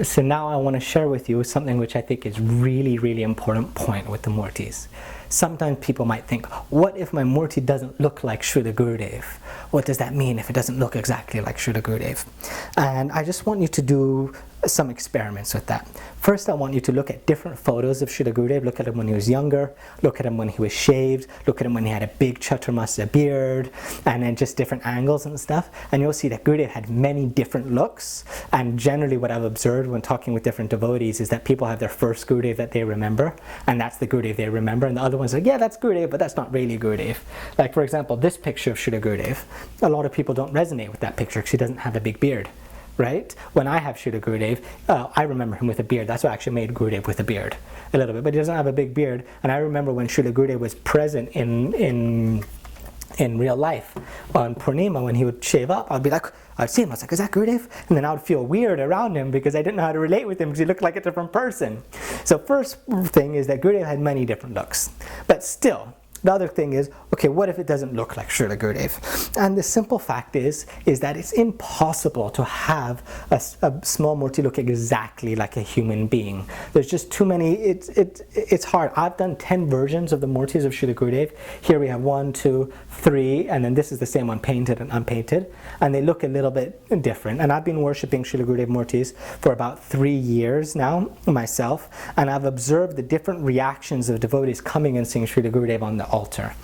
So now I want to share with you something which I think is really, really important point with the Murtis. Sometimes people might think, what if my Murti doesn't look like Srila Gurudev? What does that mean if it doesn't look exactly like Srila Gurudev? And I just want you to do some experiments with that. First, I want you to look at different photos of Srila Gurudev. Look at him when he was younger, look at him when he was shaved, look at him when he had a big chaturmasa beard, and then just different angles and stuff. And you'll see that Gurudev had many different looks. And generally what I've observed when talking with different devotees is that people have their first Gurudev that they remember, and that's the Gurudev they remember, and the other one's like, yeah, that's Gurudev, but that's not really Gurudev. Like, for example, this picture of Srila Gurudev, a lot of people don't resonate with that picture because he doesn't have a big beard. Right? When I have Srila Gurudev, I remember him with a beard. That's what actually made Gurudev with a beard a little bit, but he doesn't have a big beard. And I remember when Srila Gurudev was present in real life on Purnima, when he would shave up, I'd be like, I'd see him, I was like, is that Gurudev? And then I would feel weird around him because I didn't know how to relate with him because he looked like a different person. So first thing is that Gurudev had many different looks, but still. The other thing is, okay, what if it doesn't look like Srila Gurudev? And the simple fact is that it's impossible to have a small Murti look exactly like a human being. There's just too many, it's hard. I've done 10 versions of the Murtis of Srila Gurudev. Here we have 1, 2, 3, and then this is the same one, painted and unpainted. And they look a little bit different. And I've been worshipping Srila Gurudev Murtis for about 3 years now, myself. And I've observed the different reactions of devotees coming and seeing Srila Gurudev on the altar.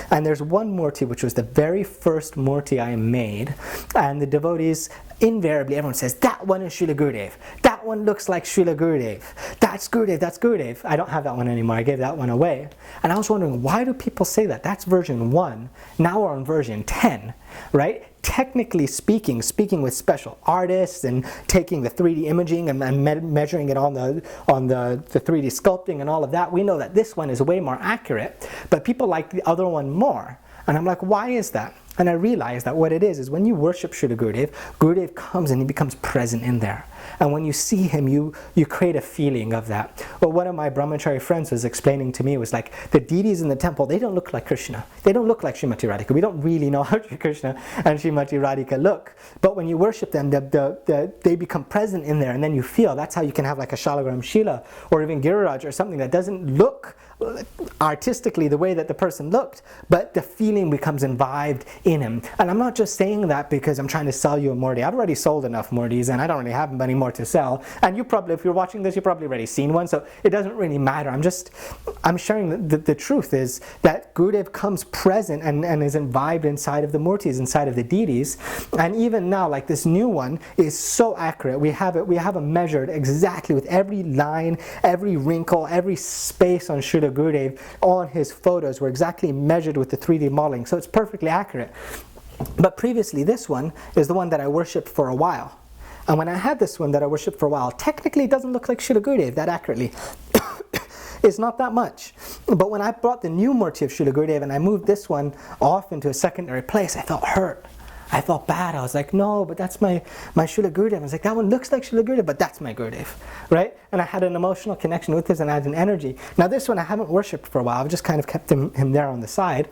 And there's one Murti which was the very first Murti I made, and the devotees, invariably everyone says, that one is Srila Gurudev, that one looks like Srila Gurudev, that's Gurudev, that's Gurudev. I don't have that one anymore, I gave that one away. And I was wondering, why do people say that? That's version 1, now we're on version 10, right? Technically speaking with special artists and taking the 3D imaging and measuring it on the 3D sculpting and all of that, we know that this one is way more accurate, but people like the other one more. And I'm like, why is that? And I realized that what it is when you worship Srila Gurudev, Gurudev comes and he becomes present in there. And when you see him, you create a feeling of that. Well, one of my brahmachari friends was explaining to me, was like, the deities in the temple, they don't look like Krishna. They don't look like Srimati Radhika. We don't really know how Krishna and Srimati Radhika look. But when you worship them, they become present in there, and then you feel. That's how you can have like a Shalagram Shila or even Giriraj or something that doesn't look artistically the way that the person looked, but the feeling becomes imbibed in him. And I'm not just saying that because I'm trying to sell you a Murti. I've already sold enough Murtis and I don't really have any more to sell. And you probably, if you're watching this, you've probably already seen one, so it doesn't really matter. I'm sharing the truth is that Gurudev comes present and is imbibed inside of the Murtis, inside of the deities. And even now, like this new one is so accurate. We have it measured exactly with every line, every wrinkle, every space on Srila Gurudev on his photos were exactly measured with the 3D modeling, so it's perfectly accurate. But previously, this one is the one that I worshipped for a while. And when I had this one that I worshipped for a while, technically it doesn't look like Srila Gurudev that accurately. It's not that much. But when I brought the new Murti of Srila Gurudev and I moved this one off into a secondary place, I felt hurt. I felt bad. I was like, no, but that's my Srila Gurudev. I was like, that one looks like Srila Gurudev, but that's my Gurudev, right? And I had an emotional connection with this, and I had an energy. Now this one I haven't worshipped for a while. I've just kind of kept him there on the side.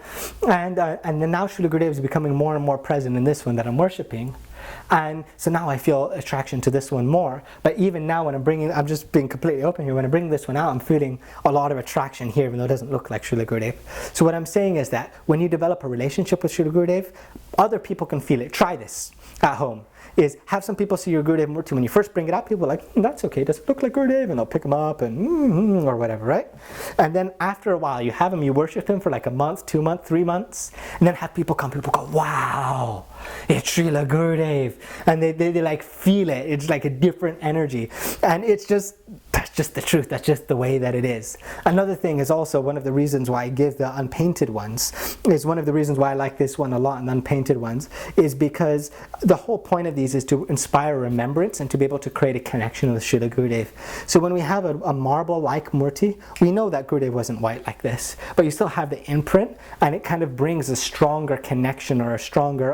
And then now Srila Gurudev is becoming more and more present in this one that I'm worshipping. And so now I feel attraction to this one more. But even now when I'm just being completely open here, when I bring this one out, I'm feeling a lot of attraction here, even though it doesn't look like Srila Gurudev. So what I'm saying is that when you develop a relationship with Srila Gurudev, other people can feel it. Try this at home. Is have some people see your Gurudev Murti. When you first bring it up, people are like, that's okay, does it look like Gurudev? And they'll pick him up and or whatever, right? And then after a while, you worship him for like a month, 2 months, 3 months, and then have people go, wow, it's Srila Gurudev. And they like feel it. It's like a different energy. And that's just the truth. That's just the way that it is. Another thing is also one of the reasons why I give the unpainted ones, is one of the reasons why I like this one a lot and the unpainted ones, is because the whole point of these is to inspire remembrance and to be able to create a connection with Srila Gurudev. So when we have a marble-like Murti, we know that Gurudev wasn't white like this, but you still have the imprint, and it kind of brings a stronger connection or a stronger,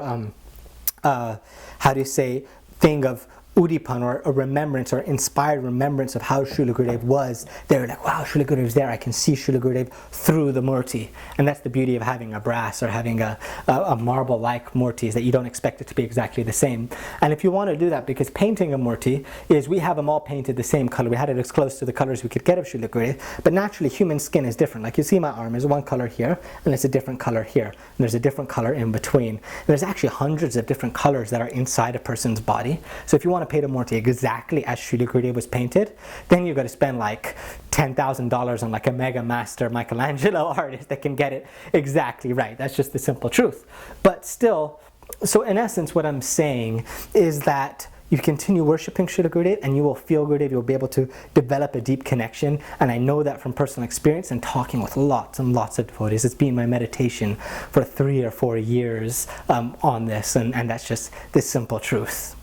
thing of udipan, or a remembrance, or inspired remembrance of how Srila Gurudev was. They were like, wow, Srila Gurudev's there. I can see Srila Gurudev through the murti. And that's the beauty of having a brass or having a marble-like murti, is that you don't expect it to be exactly the same. And if you want to do that, because painting a murti is, we have them all painted the same color. We had it as close to the colors we could get of Srila Gurudev. But naturally, human skin is different. Like you see my arm is one color here, and it's a different color here. And there's a different color in between. And there's actually hundreds of different colors that are inside a person's body. So if you want to paint a murti exactly as Srila Gurudev was painted, then you've got to spend like $10,000 on like a mega master Michelangelo artist that can get it exactly right. That's just the simple truth. But still, so in essence, what I'm saying is that you continue worshipping Srila Gurudev and you will feel Gurudev, you'll be able to develop a deep connection. And I know that from personal experience and talking with lots and lots of devotees. It's been my meditation for 3 or 4 years on this, and that's just the simple truth.